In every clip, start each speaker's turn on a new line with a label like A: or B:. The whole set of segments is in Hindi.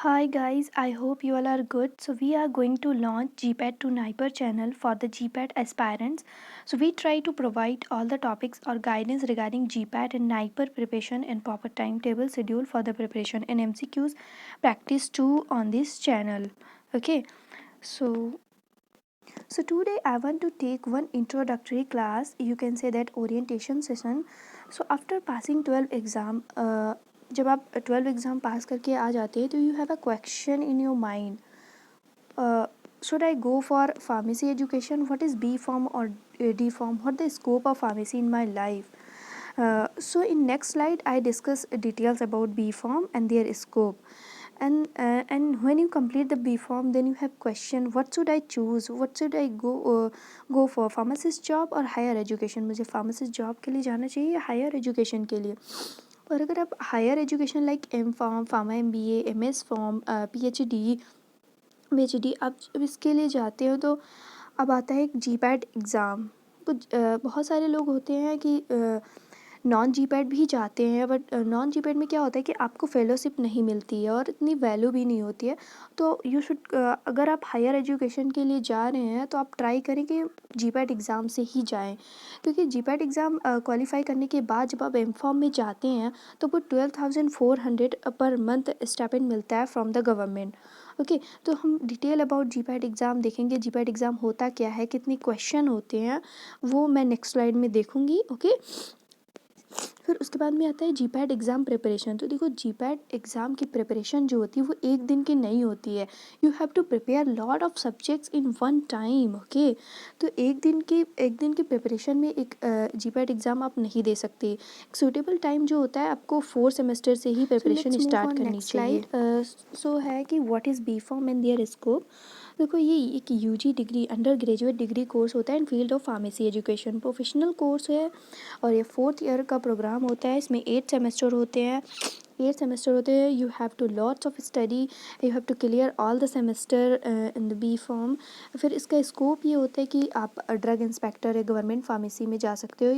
A: Hi guys, I hope you all are good. So we are going to launch GPAT to Niper channel for the GPAT aspirants. So we try to provide all the topics or guidance regarding GPAT and Niper preparation and proper timetable schedule for the preparation and MCQs practice too on this channel. Okay, so today I want to take one introductory class. You can say that orientation session. So after passing 12 exam, जब आप 12 एग्ज़ाम पास करके आ जाते हैं तो you have a question in your mind, should I go for pharmacy education? What is B form or D form? What the scope of pharmacy in my life? So in next slide I discuss details about B form and their scope. And when you complete the B form, then you have question, what should I choose? What should I go for, pharmacist job और higher education? मुझे pharmacist job के लिए जाना चाहिए या higher education के लिए? और अगर आप higher education like M pharm, pharma MBA, MS pharm, PhD आप जब इसके लिए जाते हो तो अब आता है एक GPAT एग्ज़ाम। कुछ बहुत सारे लोग होते हैं कि नॉन GPAT भी जाते हैं, बट नॉन GPAT में क्या होता है कि आपको फेलोशिप नहीं मिलती है और इतनी वैल्यू भी नहीं होती है। तो यू शुड, अगर आप हायर एजुकेशन के लिए जा रहे हैं तो आप ट्राई करें कि GPAT एग्ज़ाम से ही जाएं, क्योंकि GPAT एग्ज़ाम क्वालिफाई करने के बाद जब आप एम फॉर्म में जाते हैं तो वो 12,400 पर मंथ स्टाइपेंड मिलता है फ्रॉम द गवर्नमेंट। ओके, तो हम डिटेल अबाउट GPAT एग्ज़ाम देखेंगे, GPAT एग्ज़ाम होता क्या है, कितने क्वेश्चन होते हैं, वो मैं नेक्स्ट स्लाइड में देखूंगी। ओके, फिर उसके बाद में आता है GPAT एग्ज़ाम प्रिपरेशन। तो देखो GPAT एग्ज़ाम की प्रिपरेशन जो होती है वो एक दिन की नहीं होती है। You have to prepare lot of subjects in one time. Okay, तो एक दिन की प्रिपरेशन में एक GPAT एग्ज़ाम आप नहीं दे सकते। एक सूटेबल टाइम जो होता है आपको 4 सेमेस्टर से ही प्रिपरेशन स्टार्ट करनी चाहिए। सो है कि what is B Pharm and their scope. देखो ये एक UG degree, under graduate degree course होता है in field of pharmacy education, professional course है और ये 4th ईयर का प्रोग्राम होता है। इसमें 8 सेमेस्टर होते हैं। You have to lots of study, you have to clear all the semester in the B pharm. फिर इसका स्कोप ये होता है कि आप ड्रग इंस्पेक्टर या गवर्नमेंट फार्मेसी में जा सकते हो।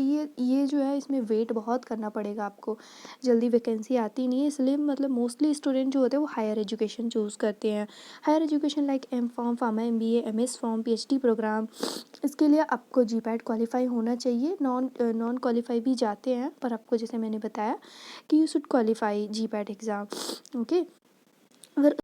A: ये जो है इसमें वेट बहुत करना पड़ेगा आपको, जल्दी वैकेंसी आती नहीं है, इसलिए मतलब मोस्टली स्टूडेंट जो होते हैं वो हायर एजुकेशन चूज़ करते हैं। Higher education like M pharm, pharma MBA, MS pharm, PhD program, इसके लिए आपको GPAT क्वालिफाई होना चाहिए। नॉन क्वालिफाई भी जाते हैं, पर आपको जैसे मैंने बताया कि you should qualify GPAT exam. Okay, अगर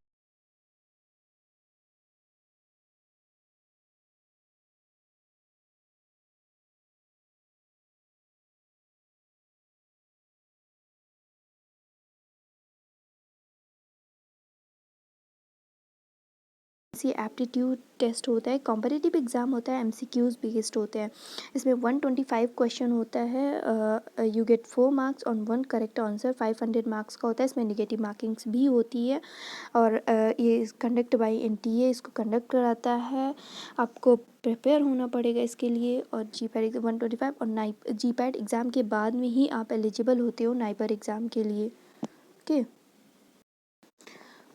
A: सी एप्टीट्यूड टेस्ट होता है, कॉम्पिटिटिव एग्ज़ाम होता है, MCQs बेस्ड होते हैं। इसमें 125 क्वेश्चन होता है। You get 4 marks on 1 correct answer. 500 marks का होता है। इसमें नेगेटिव मार्किंग्स भी होती है और ये कंडक्ट बाय NTA इसको कंडक्ट कराता है। आपको प्रिपेयर होना पड़ेगा इसके लिए। और GPAT 125 और GPAT एग्ज़ाम के बाद में ही आप एलिजिबल होते हो नाइपर एग्ज़ाम के लिए। Okay,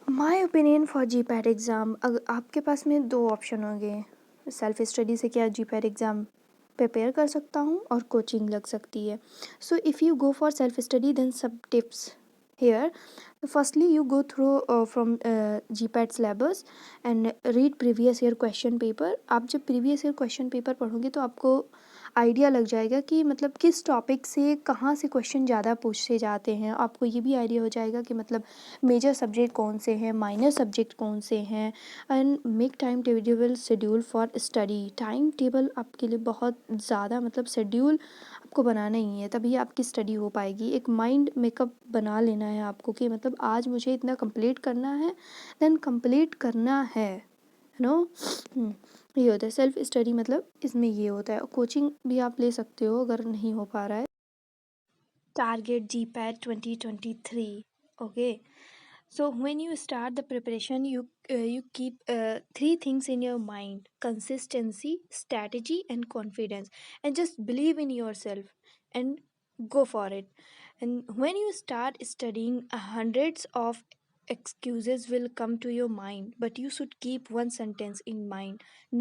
A: my opinion for GPAT exam, अगर आपके पास में 2 ऑप्शन होंगे, सेल्फ स्टडी से क्या GPAT एग्ज़ाम प्रिपेयर कर सकता हूँ और कोचिंग लग सकती है। So if you go for self study then सब tips here. Firstly you go through from GPAT syllabus and read previous year question paper. आप जब previous year question paper पढ़ोगे तो आपको आइडिया लग जाएगा कि मतलब किस टॉपिक से कहाँ से क्वेश्चन ज़्यादा पूछे जाते हैं। आपको ये भी आइडिया हो जाएगा कि मतलब मेजर सब्जेक्ट कौन से हैं, माइनर सब्जेक्ट कौन से हैं। And make time table schedule for study. Time table आपके लिए बहुत ज़्यादा मतलब शेड्यूल आपको बनाना ही है, तभी आपकी स्टडी हो पाएगी। एक माइंड मेकअप बना लेना है आपको कि मतलब आज मुझे इतना कंप्लीट करना है, देन कंप्लीट करना है, नो। ये होता है सेल्फ स्टडी, मतलब इसमें ये होता है। कोचिंग भी आप ले सकते हो अगर नहीं हो पा रहा है। Target GPAT 2023। Okay, so when you start the preparation you keep 3 things in your mind: consistency, strategy and confidence, and just believe in yourself and go for it. And when you start studying, hundreds of excuses will come to your mind, but you should keep one sentence in mind: